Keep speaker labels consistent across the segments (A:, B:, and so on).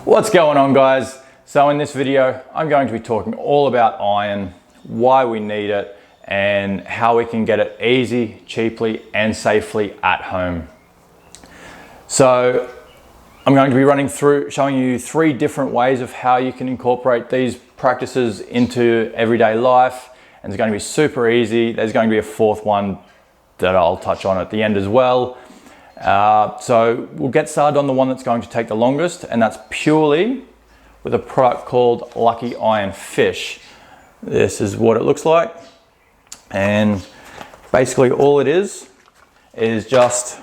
A: What's going on, guys? So in this video, I'm going to be talking all about iron, why we need it, and how we can get it easy, cheaply, and safely at home. So I'm going to be running through, showing you 3 different ways of how you can incorporate these practices into everyday life. And it's going to be super easy. There's going to be a 4th one that I'll touch on at the end as well. So we'll get started on the one that's going to take the longest, and that's purely with a product called Lucky Iron Fish. This is what it looks like, and basically all it is just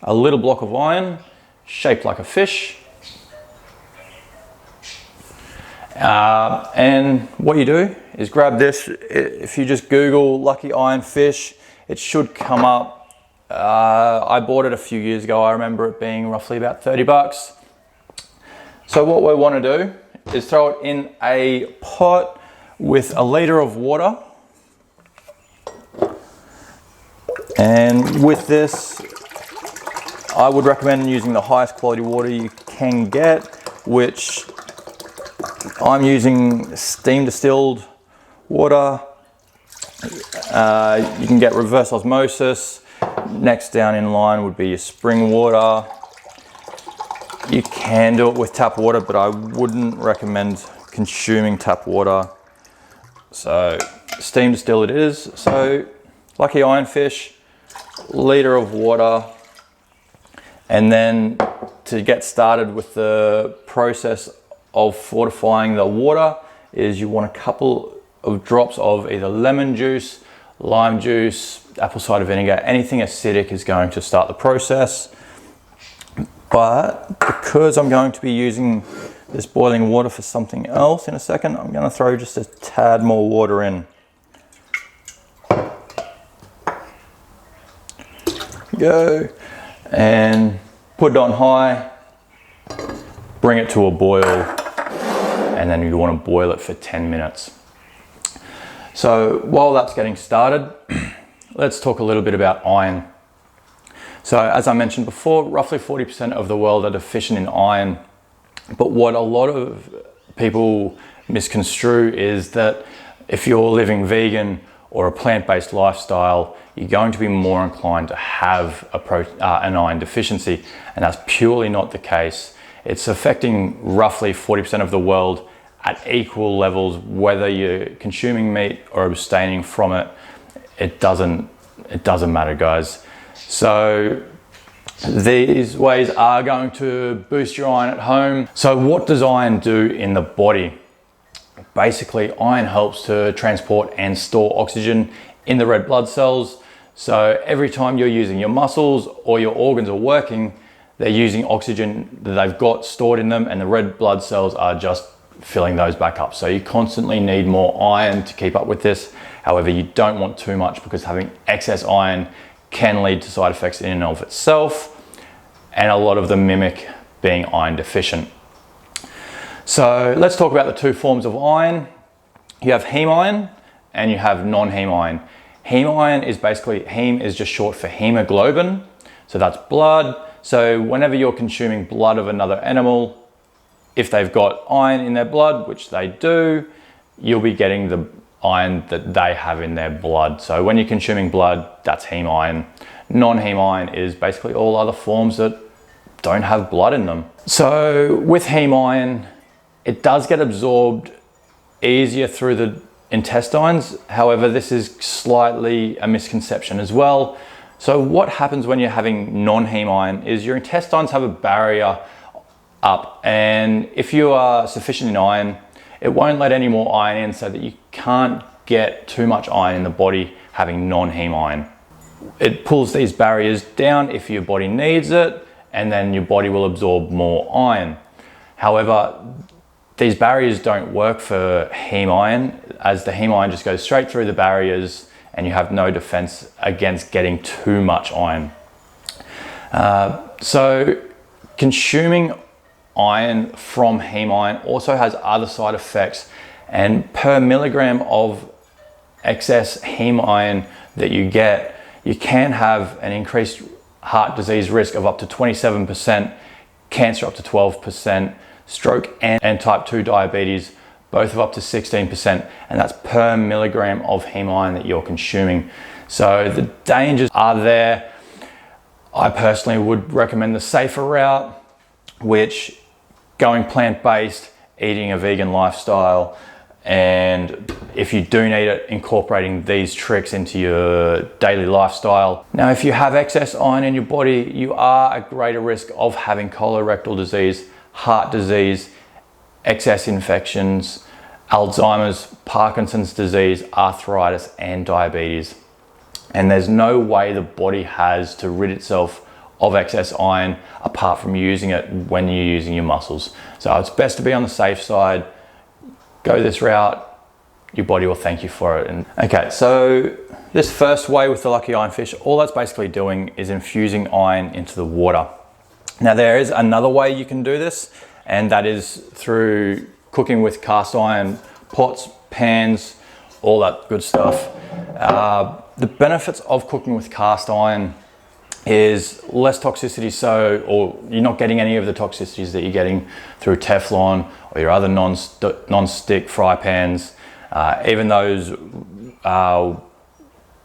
A: a little block of iron shaped like a fish. And what you do is grab this. If you just Google Lucky Iron Fish, it should come up. I bought it a few years ago. I remember it being roughly about 30 bucks. So what we want to do is throw it in a pot with a liter of water. And with this, I would recommend using the highest quality water you can get, which I'm using steam distilled water. You can get reverse osmosis. Next down in line would be your spring water. You can do it with tap water, but I wouldn't recommend consuming tap water. So steam distilled it is. So Lucky Iron Fish, liter of water. And then to get started with the process of fortifying the water is you want a couple of drops of either lemon juice, lime juice, apple cider vinegar. Anything acidic is going to start the process. But because I'm going to be using this boiling water for something else in a second, I'm going to throw just a tad more water in. Go and put it on high, bring it to a boil, and then you want to boil it for 10 minutes. So while that's getting started, let's talk a little bit about iron. So as I mentioned before, roughly 40% of the world are deficient in iron. But what a lot of people misconstrue is that if you're living vegan or a plant-based lifestyle, you're going to be more inclined to have an iron deficiency. And that's purely not the case. It's affecting roughly 40% of the world at equal levels, whether you're consuming meat or abstaining from it. It doesn't matter, guys. So these ways are going to boost your iron at home. So what does iron do in the body? Basically, iron helps to transport and store oxygen in the red blood cells. So every time you're using your muscles or your organs are working, they're using oxygen that they've got stored in them, and the red blood cells are just filling those back up. So you constantly need more iron to keep up with this. However, you don't want too much, because having excess iron can lead to side effects in and of itself, and a lot of them mimic being iron deficient. So let's talk about the 2 forms of iron. You have heme iron and you have non-heme iron. Heme iron is basically, heme is just short for hemoglobin. So that's blood. So whenever you're consuming blood of another animal, if they've got iron in their blood, which they do, you'll be getting the iron that they have in their blood. So when you're consuming blood, that's heme iron. Non-heme iron is basically all other forms that don't have blood in them. So with heme iron, it does get absorbed easier through the intestines. However, this is slightly a misconception as well. So what happens when you're having non-heme iron is your intestines have a barrier up, and if you are sufficient in iron, it won't let any more iron in, so that you can't get too much iron in the body having non-heme iron. It pulls these barriers down if your body needs it, and then your body will absorb more iron. However, these barriers don't work for heme iron, as the heme iron just goes straight through the barriers and you have no defense against getting too much iron. So consuming iron from heme iron also has other side effects, and per milligram of excess heme iron that you get, you can have an increased heart disease risk of up to 27%, cancer up to 12%, stroke and type 2 diabetes, both of up to 16%, and that's per milligram of heme iron that you're consuming. So the dangers are there. I personally would recommend the safer route, which going plant-based, eating a vegan lifestyle, and if you do need it, incorporating these tricks into your daily lifestyle. Now, if you have excess iron in your body, you are at greater risk of having colorectal disease, heart disease, excess infections, Alzheimer's, Parkinson's disease, arthritis, and diabetes. And there's no way the body has to rid itself of excess iron apart from using it when you're using your muscles. So it's best to be on the safe side. Go this route, your body will thank you for it. And okay, so this first way with the Lucky Iron Fish, all that's basically doing is infusing iron into the water. Now there is another way you can do this, and that is through cooking with cast iron pots, pans, all that good stuff. The benefits of cooking with cast iron is less toxicity, or you're not getting any of the toxicities that you're getting through Teflon or your other non-stick fry pans. Even those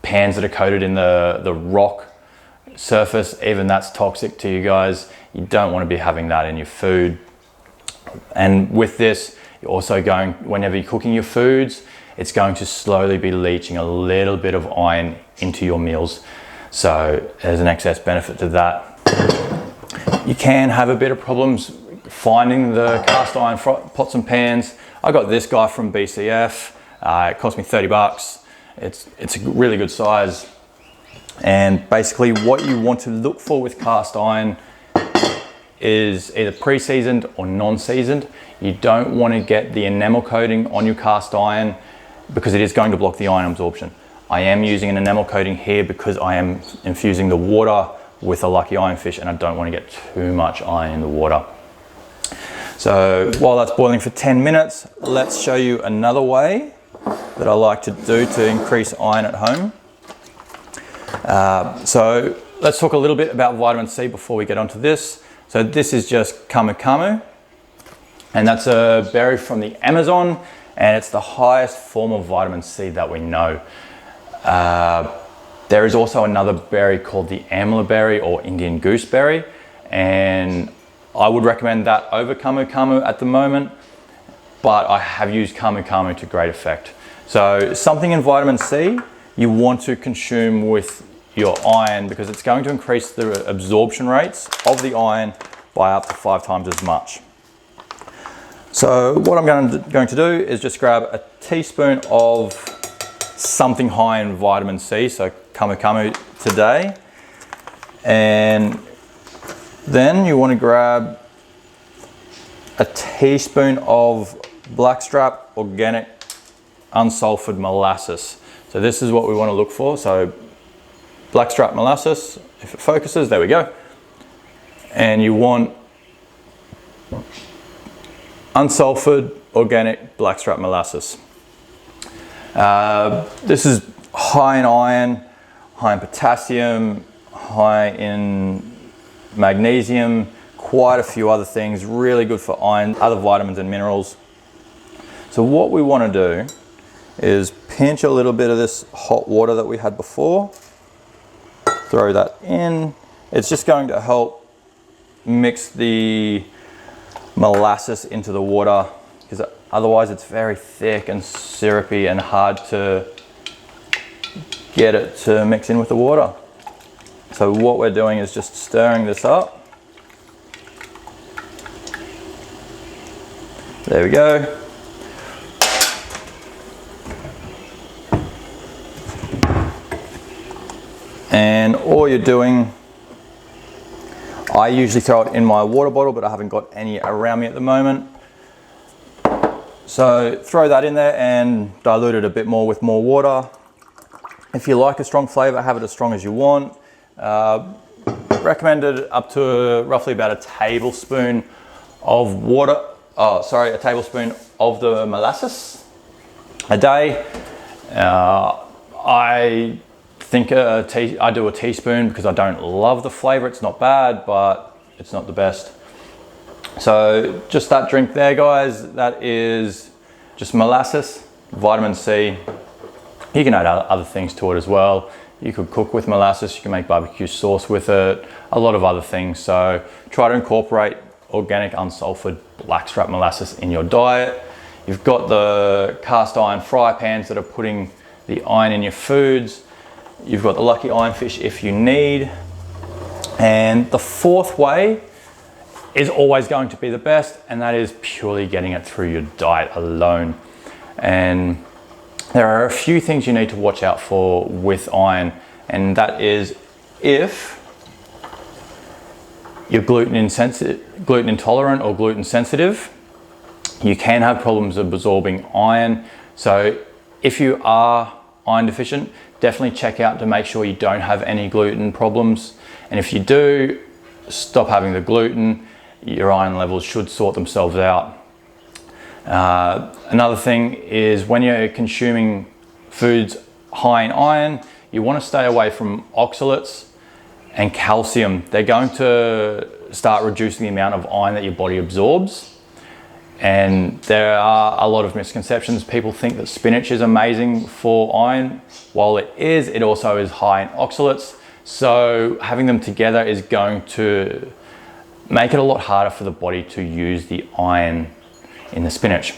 A: pans that are coated in the rock surface, even that's toxic to you guys. You don't want to be having that in your food. And with this, you're also going, whenever you're cooking your foods, it's going to slowly be leaching a little bit of iron into your meals. So there's an excess benefit to that. You can have a bit of problems finding the cast iron pots and pans. I got this guy from BCF. It cost me 30 bucks. It's a really good size. And basically what you want to look for with cast iron is either pre-seasoned or non-seasoned. You don't want to get the enamel coating on your cast iron because it is going to block the iron absorption. I am using an enamel coating here because I am infusing the water with a Lucky Iron Fish, and I don't want to get too much iron in the water. So while that's boiling for 10 minutes, let's show you another way that I like to do to increase iron at home. So let's talk a little bit about vitamin C before we get onto this. So this is just camu camu, and that's a berry from the Amazon, and it's the highest form of vitamin C that we know. There is also another berry called the amla berry or Indian gooseberry, and I would recommend that over camu camu at the moment, but I have used camu camu to great effect. So something in vitamin C you want to consume with your iron because it's going to increase the absorption rates of the iron by up to 5 times as much. So what I'm going to do is just grab a teaspoon of something high in vitamin C, so camu camu today, and then you want to grab a teaspoon of blackstrap organic unsulfured molasses. So this is what we want to look for. So blackstrap molasses, if it focuses, there we go. And you want unsulfured organic blackstrap molasses. This is high in iron, high in potassium, high in magnesium, quite a few other things, really good for iron, other vitamins and minerals. So what we want to do is pinch a little bit of this hot water that we had before, throw that in. It's just going to help mix the molasses into the water because otherwise it's very thick and syrupy and hard to get it to mix in with the water. So what we're doing is just stirring this up. There we go. And all you're doing, I usually throw it in my water bottle, but I haven't got any around me at the moment. So throw that in there and dilute it a bit more with more water. If you like a strong flavor, have it as strong as you want. Recommended up to roughly about a tablespoon of water. A tablespoon of the molasses a day. I think I do a teaspoon because I don't love the flavor. It's not bad, but it's not the best. So just that drink there, guys, that is just molasses, vitamin C. You can add other things to it as well. You could cook with molasses, you can make barbecue sauce with it, a lot of other things. So try to incorporate organic unsulfured blackstrap molasses in your diet. You've got the cast iron fry pans that are putting the iron in your foods. You've got the lucky iron fish if you need. And the fourth way is always going to be the best, and that is purely getting it through your diet alone. And there are a few things you need to watch out for with iron, and that is if you're gluten intolerant or gluten sensitive, you can have problems absorbing iron. So if you are iron deficient, definitely check out to make sure you don't have any gluten problems. And if you do, stop having the gluten. Your iron levels should sort themselves out. Another thing is when you're consuming foods high in iron, you want to stay away from oxalates and calcium. They're going to start reducing the amount of iron that your body absorbs. And there are a lot of misconceptions. People think that spinach is amazing for iron. While it is, it also is high in oxalates. So having them together is going to make it a lot harder for the body to use the iron in the spinach.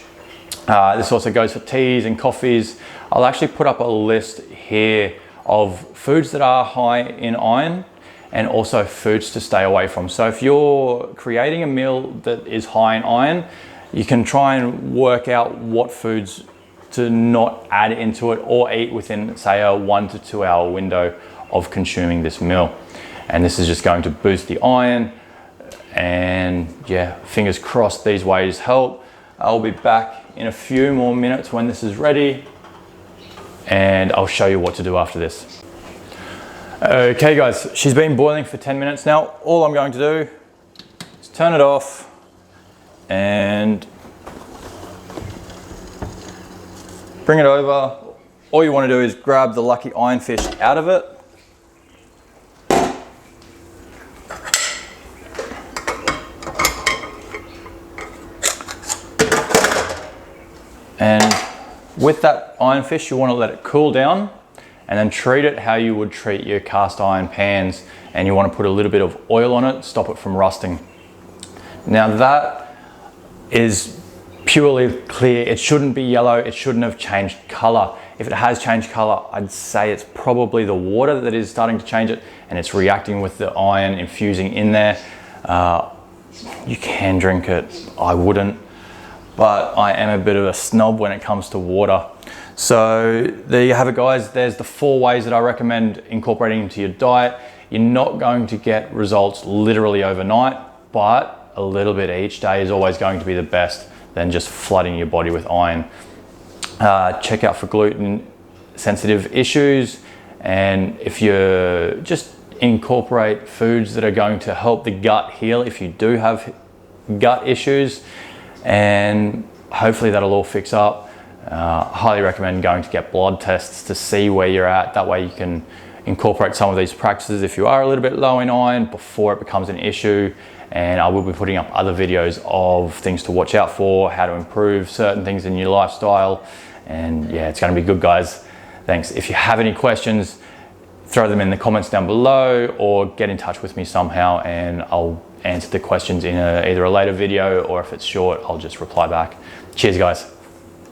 A: This also goes for teas and coffees. I'll actually put up a list here of foods that are high in iron and also foods to stay away from. So if you're creating a meal that is high in iron, you can try and work out what foods to not add into it or eat within, say, a 1 to 2 hour window of consuming this meal. And this is just going to boost the iron. And yeah, fingers crossed these ways help. I'll be back in a few more minutes when this is ready, and I'll show you what to do after this. Okay guys, she's been boiling for 10 minutes now. All I'm going to do is turn it off and bring it over. All you want to do is grab the lucky iron fish out of it. And with that iron fish, you want to let it cool down and then treat it how you would treat your cast iron pans. And you want to put a little bit of oil on it, stop it from rusting. Now that is purely clear. It shouldn't be yellow. It shouldn't have changed color. If it has changed color, I'd say it's probably the water that is starting to change it and it's reacting with the iron infusing in there. You can drink it. I wouldn't. But I am a bit of a snob when it comes to water. So there you have it, guys. There's the 4 ways that I recommend incorporating into your diet. You're not going to get results literally overnight, but a little bit each day is always going to be the best than just flooding your body with iron. Check out for gluten sensitive issues. And if you just incorporate foods that are going to help the gut heal if you do have gut issues, and hopefully that'll all fix up. Highly recommend going to get blood tests to see where you're at. That way you can incorporate some of these practices if you are a little bit low in iron before it becomes an issue. And I will be putting up other videos of things to watch out for, how to improve certain things in your lifestyle. And yeah, it's going to be good, guys. Thanks. If you have any questions, throw them in the comments down below or get in touch with me somehow and I'll answer the questions in either a later video, or if it's short, I'll just reply back. Cheers, guys.